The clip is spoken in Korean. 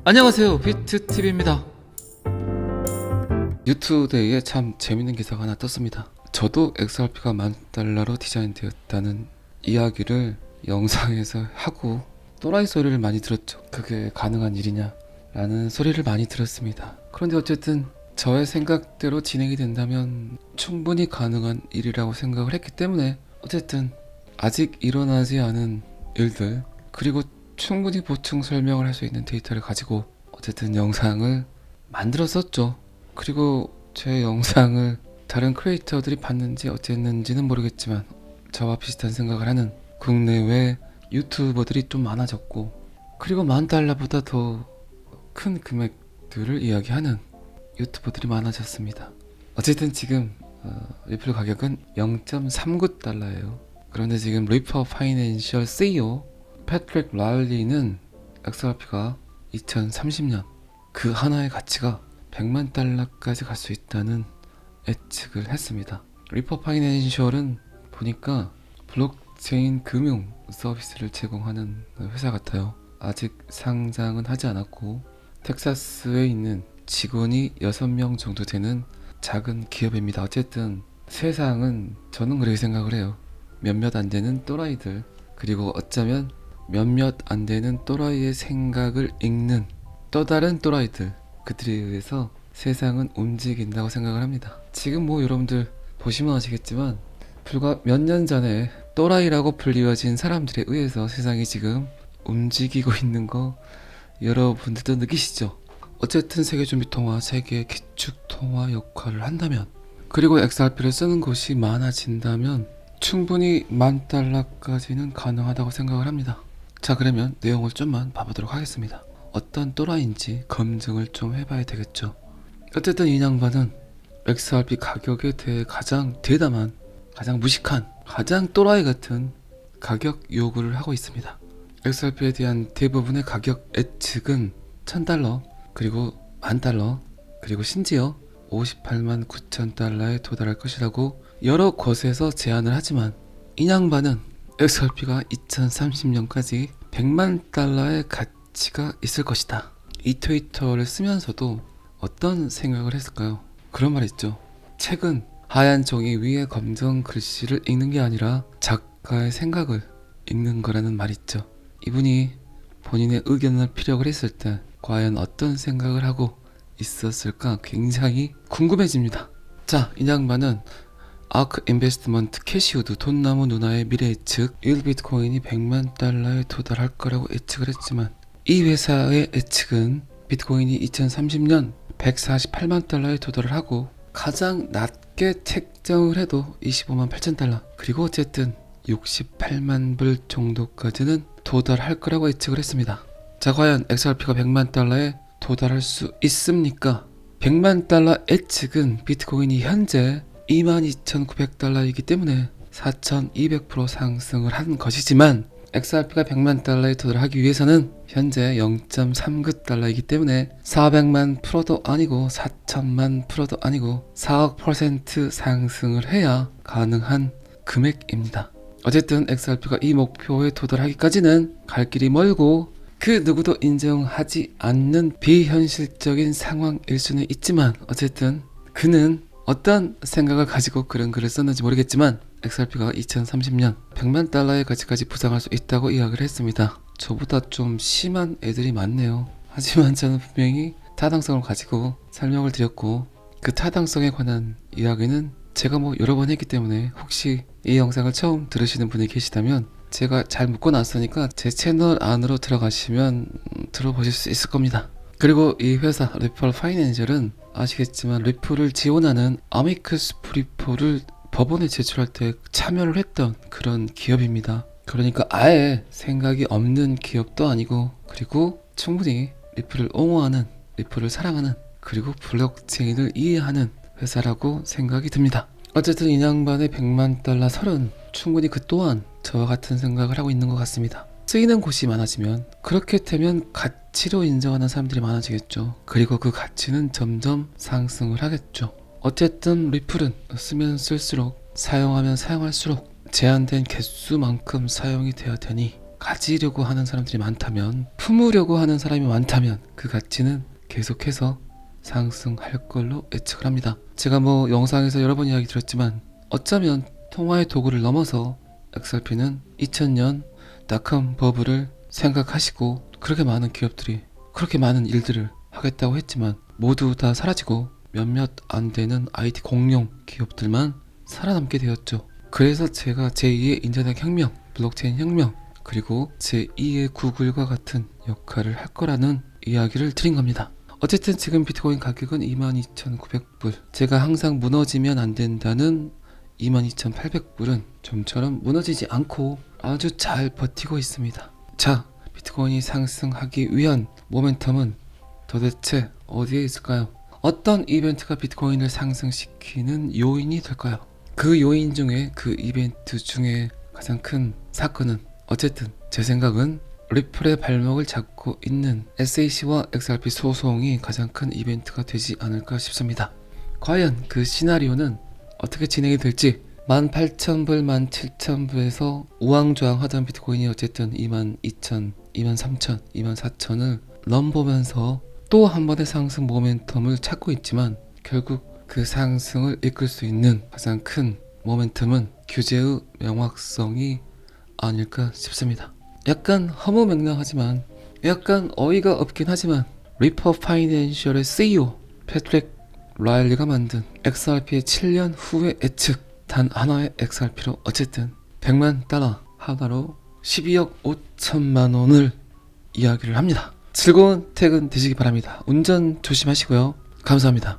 안녕하세요, 비트TV입니다. 유튜브데이에 참 재밌는 기사가 하나 떴습니다. 저도 XRP가 $10,000로 디자인되었다는 이야기를 영상에서 하고 또라이 소리를 많이 들었죠. 그게 가능한 일이냐 라는 소리를 많이 들었습니다. 그런데 어쨌든 저의 생각대로 진행이 된다면 충분히 가능한 일이라고 생각을 했기 때문에 어쨌든 아직 일어나지 않은 일들, 그리고 충분히 보충 설명을 할 수 있는 데이터를 가지고 어쨌든 영상을 만들었었죠. 그리고 제 영상을 다른 크리에이터들이 봤는지 어쨌는지는 모르겠지만 저와 비슷한 생각을 하는 국내외 유튜버들이 좀 많아졌고, 그리고 $10,000보다 더 큰 금액들을 이야기하는 유튜버들이 많아졌습니다. 어쨌든 지금 리플 가격은 $0.39예요. 그런데 지금 리퍼 파이낸셜 CEO 패트릭 랄리는 XRP가 2030년 그 하나의 가치가 $10,000,000까지 갈 수 있다는 예측을 했습니다. 리퍼 파이낸셜은 보니까 블록체인 금융 서비스를 제공하는 회사 같아요. 아직 상장은 하지 않았고 텍사스에 있는 직원이 6명 정도 되는 작은 기업입니다. 어쨌든 세상은, 저는 그렇게 생각을 해요, 몇몇 안 되는 또라이들, 그리고 어쩌면 몇몇 안 되는 또라이의 생각을 읽는 또 다른 또라이들, 그들에 의해서 세상은 움직인다고 생각을 합니다. 지금 뭐 여러분들 보시면 아시겠지만 불과 몇 년 전에 또라이라고 불리워진 사람들에 의해서 세상이 지금 움직이고 있는 거 여러분들도 느끼시죠? 어쨌든 세계준비통화, 세계 기축통화 역할을 한다면, 그리고 XRP를 쓰는 곳이 많아진다면 충분히 $10,000까지는 가능하다고 생각을 합니다. 자, 그러면 내용을 좀만 봐보도록 하겠습니다. 어떤 또라이인지 검증을 좀 해봐야 되겠죠. 어쨌든 이 양반은 XRP 가격에 대해 가장 대담한, 가장 무식한, 가장 또라이 같은 가격 요구를 하고 있습니다. XRP에 대한 대부분의 가격 예측은 $1,000, 그리고 $10,000, 그리고 심지어 $589,000에 도달할 것이라고 여러 곳에서 제안을 하지만 이 양반은 XRP가 2030년까지 $10,000,000의 가치가 있을 것이다, 이 트위터를 쓰면서도 어떤 생각을 했을까요? 그런 말 있죠. 책은 하얀 종이 위에 검정 글씨를 읽는 게 아니라 작가의 생각을 읽는 거라는 말이 있죠. 이분이 본인의 의견을 피력을 했을 때 과연 어떤 생각을 하고 있었을까 굉장히 궁금해집니다. 자, 이 양반은 아크 인베스트먼트 캐시우드 돈나무 누나의 미래 예측 1비트코인이 $10,000,000에 도달할 거라고 예측을 했지만 이 회사의 예측은 비트코인이 2030년 $1,480,000에 도달을 하고 가장 낮게 책정을 해도 $258,000, 그리고 어쨌든 68만 불 정도까지는 도달할 거라고 예측을 했습니다. 자, 과연 XRP가 $10,000에 도달할 수 있습니까? $10,000 예측은 비트코인이 현재 $22,900이기 때문에 4,200% 상승을 한 것이지만 XRP가 $10,000에 도달하기 위해서는 현재 $0.39이기 때문에 400만 프로도 아니고 4천만 프로도 아니고 4억% 상승을 해야 가능한 금액입니다. 어쨌든 XRP가 이 목표에 도달하기까지는 갈 길이 멀고 그 누구도 인정하지 않는 비현실적인 상황일 수는 있지만, 어쨌든 그는 어떤 생각을 가지고 그런 글을 썼는지 모르겠지만 XRP가 2030년 $10,000의 가치까지 부상할 수 있다고 이야기를 했습니다. 저보다 좀 심한 애들이 많네요. 하지만 저는 분명히 타당성을 가지고 설명을 드렸고, 그 타당성에 관한 이야기는 제가 뭐 여러 번 했기 때문에 혹시 이 영상을 처음 들으시는 분이 계시다면 제가 잘 묶어 놨으니까 제 채널 안으로 들어가시면 들어보실 수 있을 겁니다. 그리고 이 회사 리퍼 파이낸셜은 아시겠지만 리플을 지원하는 아미커스 프리포를 법원에 제출할 때 참여를 했던 그런 기업입니다. 그러니까 아예 생각이 없는 기업도 아니고, 그리고 충분히 리플을 옹호하는, 리플을 사랑하는, 그리고 블록체인을 이해하는 회사라고 생각이 듭니다. 어쨌든 이 양반의 $10,000 설은 충분히 그 또한 저와 같은 생각을 하고 있는 것 같습니다. 쓰이는 곳이 많아지면 그렇게 되면 가치로 인정하는 사람들이 많아지겠죠. 그리고 그 가치는 점점 상승을 하겠죠. 어쨌든 리플은 쓰면 쓸수록, 사용하면 사용할수록 제한된 개수만큼 사용이 되어야 되니 가지려고 하는 사람들이 많다면, 품으려고 하는 사람이 많다면 그 가치는 계속해서 상승할 걸로 예측을 합니다. 제가 영상에서 여러 번 이야기 드렸지만 어쩌면 통화의 도구를 넘어서 XRP는 2000년 닷컴 버블을 생각하시고 그렇게 많은 기업들이 그렇게 많은 일들을 하겠다고 했지만 모두 다 사라지고 몇몇 안 되는 IT 공룡 기업들만 살아남게 되었죠. 그래서 제가 제2의 인터넷 혁명, 블록체인 혁명, 그리고 제2의 구글과 같은 역할을 할 거라는 이야기를 드린 겁니다. 어쨌든 지금 비트코인 가격은 22,900불, 제가 항상 무너지면 안 된다는 22,800불은 좀처럼 무너지지 않고 아주 잘 버티고 있습니다. 자, 비트코인이 상승하기 위한 모멘텀은 도대체 어디에 있을까요? 어떤 이벤트가 비트코인을 상승시키는 요인이 될까요? 그 요인 중에, 그 이벤트 중에 가장 큰 사건은, 어쨌든 제 생각은 리플의 발목을 잡고 있는 SAC와 XRP 소송이 가장 큰 이벤트가 되지 않을까 싶습니다. 과연 그 시나리오는 어떻게 진행이 될지, 18,000불, 17,000불에서 우왕좌왕 하던 비트코인이 어쨌든 22,000, 23,000, 24,000을 넘보면서 또 한 번의 상승 모멘텀을 찾고 있지만, 결국 그 상승을 이끌 수 있는 가장 큰 모멘텀은 규제의 명확성이 아닐까 싶습니다. 약간 허무맹랑하지만, 약간 어이가 없긴 하지만, 리퍼 파이낸셜의 CEO 패트릭 라일리가 만든 XRP의 7년 후의 예측, 단 하나의 XRP로 어쨌든 100만 달러, 하나로 12억 5천만 원을 이야기를 합니다. 즐거운 퇴근 되시기 바랍니다. 운전 조심하시고요. 감사합니다.